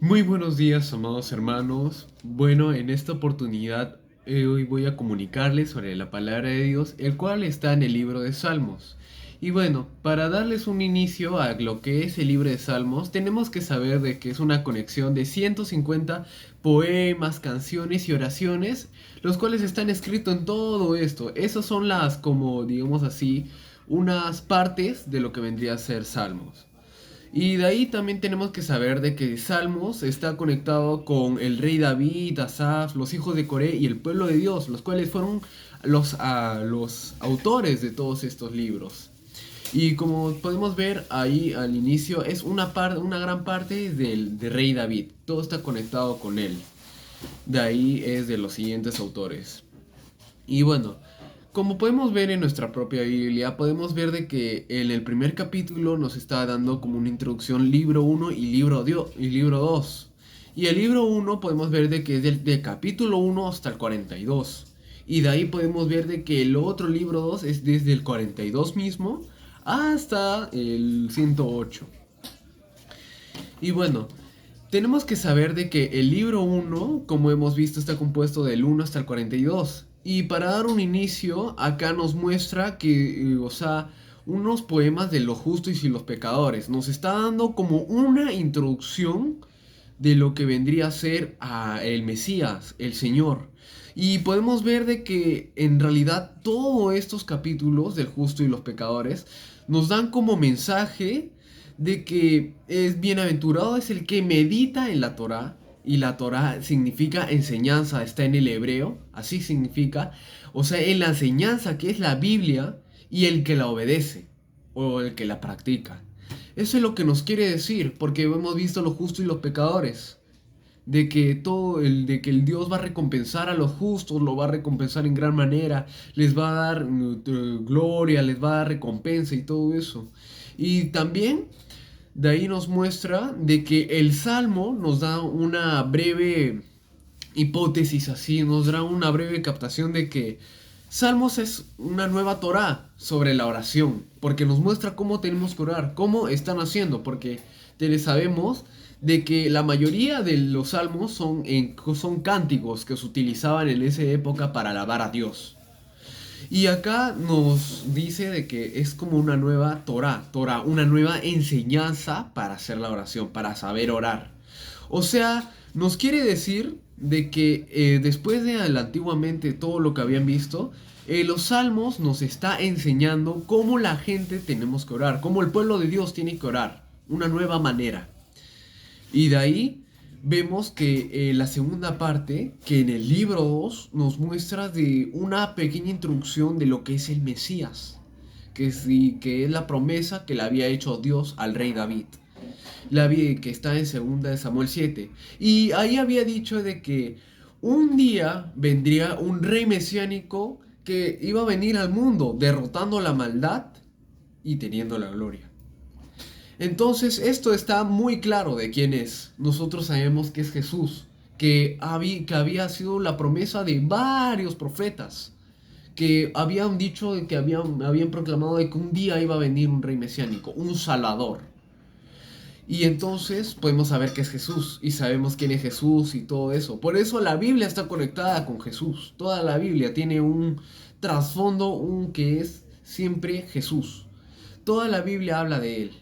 Muy buenos días, amados hermanos. Bueno, en esta oportunidad hoy voy a comunicarles sobre la palabra de Dios, el cual está en el libro de Salmos. Y bueno, para darles un inicio a lo que es el libro de Salmos, tenemos que saber de que es una conexión de 150 poemas, canciones y oraciones, los cuales están escritos en todo esto. Esas son las, como digamos así, unas partes de lo que vendría a ser Salmos. Y de ahí también tenemos que saber de que Salmos está conectado con el rey David, Asaf, los hijos de Coré y el pueblo de Dios, los cuales fueron los autores de todos estos libros. Y como podemos ver ahí al inicio, es una gran parte del rey David. Todo está conectado con él. De ahí es de los siguientes autores. Y bueno, como podemos ver en nuestra propia Biblia, podemos ver de que en el primer capítulo nos está dando como una introducción libro uno y libro 2. Y el libro uno podemos ver de que es del capítulo uno hasta el 42. Y de ahí podemos ver de que el otro libro 2 es desde el 42 mismo hasta el 108. Y bueno, tenemos que saber de que el libro uno, como hemos visto, está compuesto del uno hasta el 42. Y para dar un inicio, acá nos muestra que, o sea, unos poemas de los justos y los pecadores. Nos está dando como una introducción de lo que vendría a ser el Mesías, el Señor. Y podemos ver de que en realidad todos estos capítulos del justo y los pecadores nos dan como mensaje de que es bienaventurado es el que medita en la Torá. Y la Torá significa enseñanza, está en el hebreo, así significa. O sea, en la enseñanza que es la Biblia y el que la obedece o el que la practica. Eso es lo que nos quiere decir, porque hemos visto los justos y los pecadores. De que el Dios va a recompensar a los justos, lo va a recompensar en gran manera, les va a dar gloria, les va a dar recompensa y todo eso. Y también de ahí nos muestra de que el Salmo nos da una breve hipótesis así, nos da una breve captación de que Salmos es una nueva Torá sobre la oración, porque nos muestra cómo tenemos que orar, cómo están haciendo, porque sabemos de que la mayoría de los salmos son cánticos que se utilizaban en esa época para alabar a Dios. Y acá nos dice de que es como una nueva Torah, una nueva enseñanza para hacer la oración, para saber orar. O sea, nos quiere decir de que después de antiguamente todo lo que habían visto, los salmos nos está enseñando cómo la gente tenemos que orar, cómo el pueblo de Dios tiene que orar, una nueva manera. Y de ahí vemos que la segunda parte, que en el libro 2 nos muestra de una pequeña introducción de lo que es el Mesías, que es la promesa que le había hecho Dios al rey David, que está en segunda de Samuel 7. Y ahí había dicho de que un día vendría un rey mesiánico que iba a venir al mundo derrotando la maldad y teniendo la gloria. Entonces esto está muy claro de quién es. Nosotros sabemos que es Jesús, que había sido la promesa de varios profetas, que habían dicho que habían proclamado de que un día iba a venir un rey mesiánico, un salvador. Y entonces podemos saber que es Jesús y sabemos quién es Jesús y todo eso. Por eso la Biblia está conectada con Jesús. Toda la Biblia tiene un trasfondo, un que es siempre Jesús. Toda la Biblia habla de él.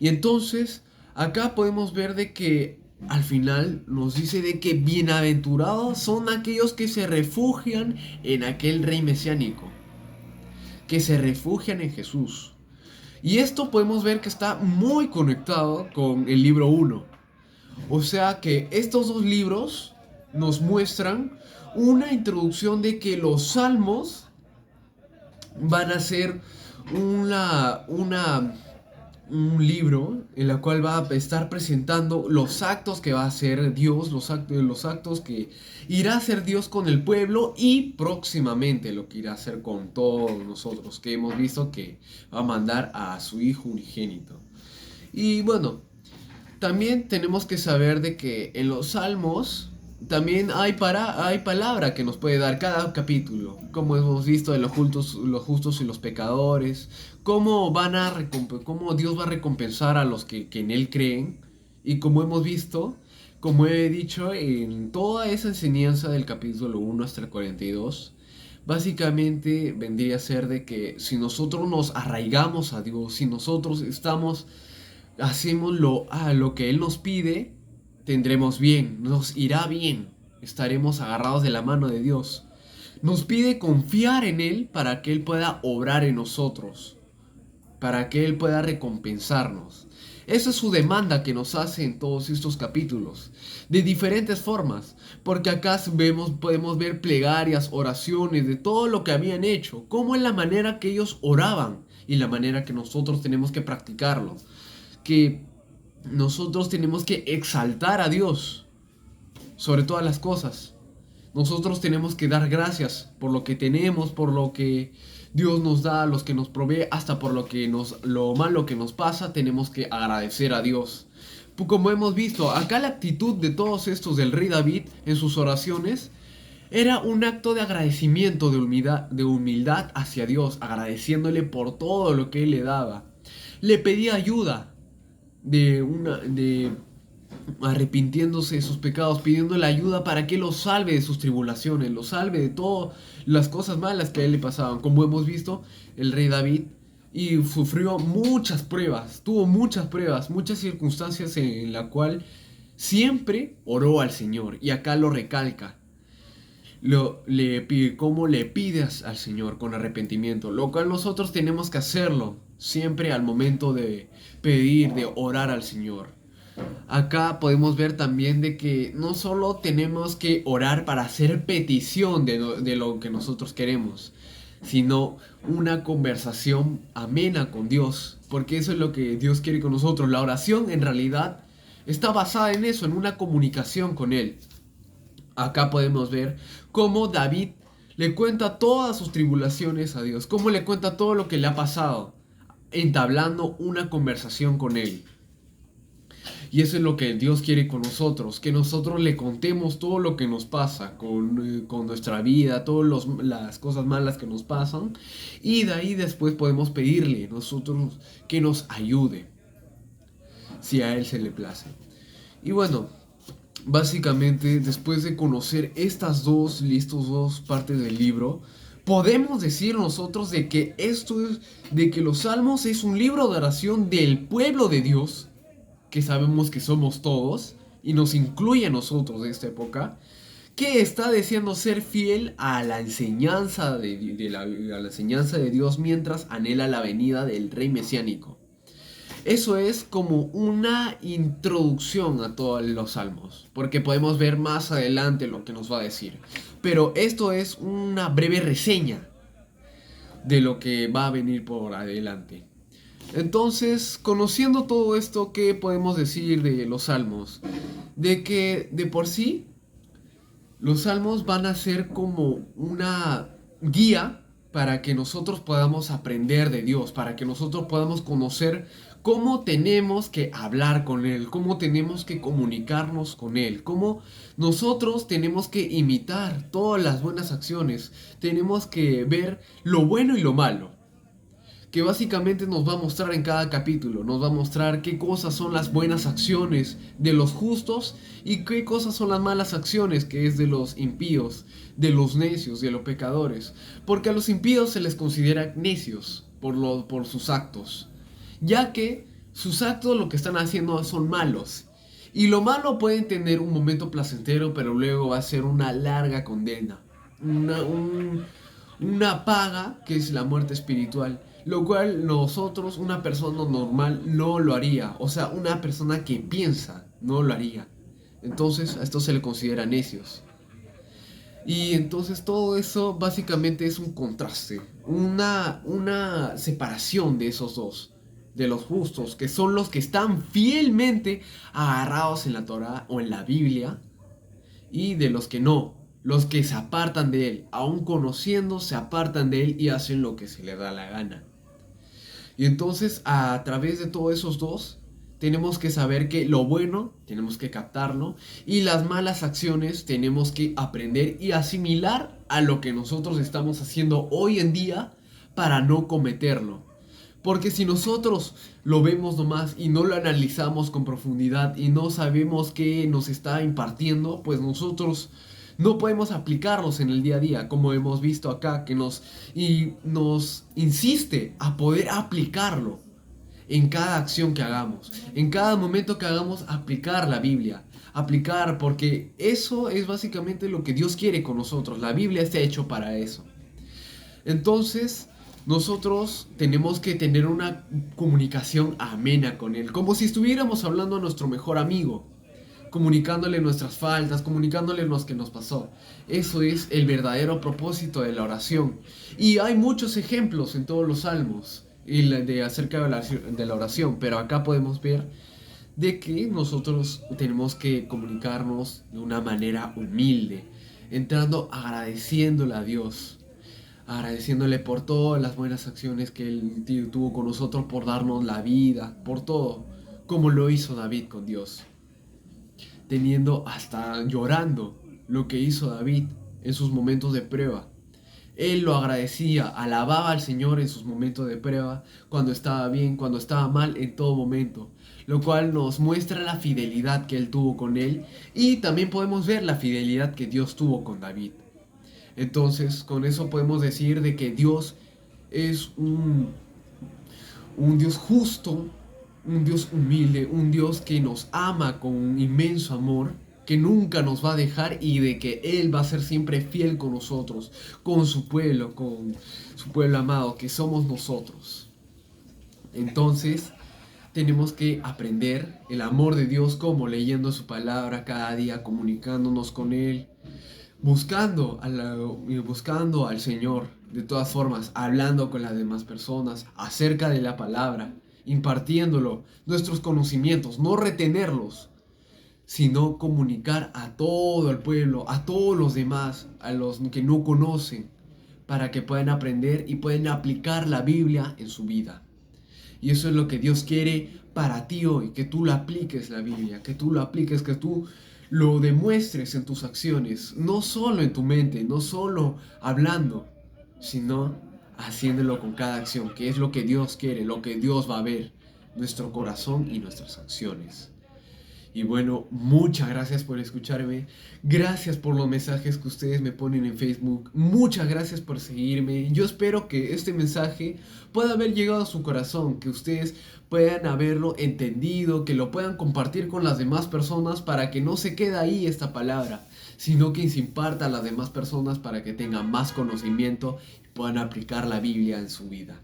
Y entonces, acá podemos ver de que al final nos dice de que bienaventurados son aquellos que se refugian en aquel rey mesiánico, que se refugian en Jesús. Y esto podemos ver que está muy conectado con el libro uno. O sea que estos dos libros nos muestran una introducción de que los salmos van a ser una un libro en la cual va a estar presentando los actos que va a hacer Dios, los actos que irá a hacer Dios con el pueblo y próximamente lo que irá a hacer con todos nosotros, que hemos visto que va a mandar a su Hijo unigénito. Y bueno, también tenemos que saber de que en los salmos también hay palabra que nos puede dar cada capítulo, como hemos visto de los justos y los pecadores, cómo Dios va a recompensar a los que en Él creen, Y como hemos visto, como he dicho, en toda esa enseñanza del capítulo 1 hasta el 42, básicamente vendría a ser de que si nosotros nos arraigamos a Dios, si nosotros hacemos a lo que Él nos pide, tendremos bien, nos irá bien, estaremos agarrados de la mano de Dios. Nos pide confiar en Él para que Él pueda obrar en nosotros, para que Él pueda recompensarnos. Esa es su demanda que nos hace en todos estos capítulos, de diferentes formas, porque acá podemos ver plegarias, oraciones, de todo lo que habían hecho, cómo es la manera que ellos oraban y la manera que nosotros tenemos que practicarlo, que nosotros tenemos que exaltar a Dios sobre todas las cosas. Nosotros tenemos que dar gracias por lo que tenemos, por lo que Dios nos da, los que nos provee, hasta por lo malo que nos pasa, tenemos que agradecer a Dios. Como hemos visto, acá la actitud de todos estos del rey David en sus oraciones era un acto de agradecimiento, de humildad hacia Dios, agradeciéndole por todo lo que Él le daba. Le pedía ayuda de arrepintiéndose de sus pecados, pidiéndole ayuda para que lo salve de sus tribulaciones, lo salve de todas las cosas malas que a él le pasaban. Como hemos visto, el rey David y sufrió muchas pruebas, tuvo muchas pruebas, muchas circunstancias en la cual siempre oró al Señor. Y acá lo recalca. Cómo le pides al Señor con arrepentimiento, lo cual nosotros tenemos que hacerlo siempre al momento de pedir, de orar al Señor. Acá podemos ver también de que no solo tenemos que orar para hacer petición de lo que nosotros queremos, sino una conversación amena con Dios, porque eso es lo que Dios quiere con nosotros. La oración en realidad está basada en eso, en una comunicación con Él. Acá podemos ver cómo David le cuenta todas sus tribulaciones a Dios, cómo le cuenta todo lo que le ha pasado, entablando una conversación con Él. Y eso es lo que Dios quiere con nosotros, que nosotros le contemos todo lo que nos pasa con nuestra vida, todas las cosas malas que nos pasan. Y de ahí después podemos pedirle nosotros que nos ayude, si a Él se le place. Y bueno, básicamente después de conocer estas dos partes del libro, podemos decir nosotros de que los Salmos es un libro de oración del pueblo de Dios, que sabemos que somos todos, y nos incluye a nosotros de esta época, que está deseando ser fiel a la enseñanza a la enseñanza de Dios mientras anhela la venida del rey mesiánico. Eso es como una introducción a todos los salmos, porque podemos ver más adelante lo que nos va a decir. Pero esto es una breve reseña de lo que va a venir por adelante. Entonces, conociendo todo esto, ¿qué podemos decir de los salmos? De que de por sí, los salmos van a ser como una guía para que nosotros podamos aprender de Dios, para que nosotros podamos conocer cómo tenemos que hablar con Él, cómo tenemos que comunicarnos con Él, cómo nosotros tenemos que imitar todas las buenas acciones, tenemos que ver lo bueno y lo malo, que básicamente nos va a mostrar en cada capítulo, nos va a mostrar qué cosas son las buenas acciones de los justos y qué cosas son las malas acciones que es de los impíos, de los necios, de los pecadores, porque a los impíos se les considera necios por sus actos, ya que sus actos lo que están haciendo son malos. Y lo malo puede tener un momento placentero, pero luego va a ser una larga condena, una paga que es la muerte espiritual. Lo cual nosotros, una persona normal, no lo haría. O sea, una persona que piensa, no lo haría. Entonces, a esto se le considera necios. Y entonces todo eso básicamente es un contraste, una separación de esos dos, de los justos, que son los que están fielmente agarrados en la Torá o en la Biblia, y de los que no, los que se apartan de él, aun conociendo, se apartan de él y hacen lo que se les da la gana. Y entonces, a través de todos esos dos, tenemos que saber que lo bueno tenemos que captarlo y las malas acciones tenemos que aprender y asimilar a lo que nosotros estamos haciendo hoy en día para no cometerlo. Porque si nosotros lo vemos nomás y no lo analizamos con profundidad y no sabemos qué nos está impartiendo, pues nosotros no podemos aplicarlos en el día a día, como hemos visto acá, que nos insiste a poder aplicarlo en cada acción que hagamos, en cada momento que hagamos, aplicar la Biblia. Aplicar, porque eso es básicamente lo que Dios quiere con nosotros. La Biblia está hecho para eso. Entonces, nosotros tenemos que tener una comunicación amena con Él, como si estuviéramos hablando a nuestro mejor amigo, comunicándole nuestras faltas, comunicándole lo que nos pasó. Eso es el verdadero propósito de la oración. Y hay muchos ejemplos en todos los salmos acerca de la oración, pero acá podemos ver de que nosotros tenemos que comunicarnos de una manera humilde, entrando agradeciéndole a Dios, agradeciéndole por todas las buenas acciones que Él tuvo con nosotros, por darnos la vida, por todo, como lo hizo David con Dios, teniendo hasta llorando lo que hizo David en sus momentos de prueba. Él lo agradecía, alababa al Señor en sus momentos de prueba, cuando estaba bien, cuando estaba mal, en todo momento. Lo cual nos muestra la fidelidad que él tuvo con él y también podemos ver la fidelidad que Dios tuvo con David. Entonces, con eso podemos decir de que Dios es un Dios justo, un Dios humilde, un Dios que nos ama con un inmenso amor, que nunca nos va a dejar y de que Él va a ser siempre fiel con nosotros, con su pueblo amado, que somos nosotros. Entonces, tenemos que aprender el amor de Dios como leyendo su palabra cada día, comunicándonos con Él, buscando al Señor, de todas formas, hablando con las demás personas acerca de la palabra, impartiéndolo, nuestros conocimientos, no retenerlos, sino comunicar a todo el pueblo, a todos los demás, a los que no conocen, para que puedan aprender y puedan aplicar la Biblia en su vida. Y eso es lo que Dios quiere para ti hoy, que tú lo apliques la Biblia, que tú lo apliques, que tú lo demuestres en tus acciones, no solo en tu mente, no solo hablando, sino haciéndolo con cada acción, que es lo que Dios quiere, lo que Dios va a ver, nuestro corazón y nuestras acciones. Y bueno, muchas gracias por escucharme. Gracias por los mensajes que ustedes me ponen en Facebook. Muchas gracias por seguirme. Yo espero que este mensaje pueda haber llegado a su corazón, que ustedes puedan haberlo entendido, que lo puedan compartir con las demás personas para que no se quede ahí esta palabra, sino que se imparta a las demás personas para que tengan más conocimiento y puedan aplicar la Biblia en su vida.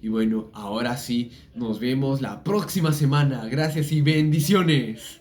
Y bueno, ahora sí, nos vemos la próxima semana. Gracias y bendiciones.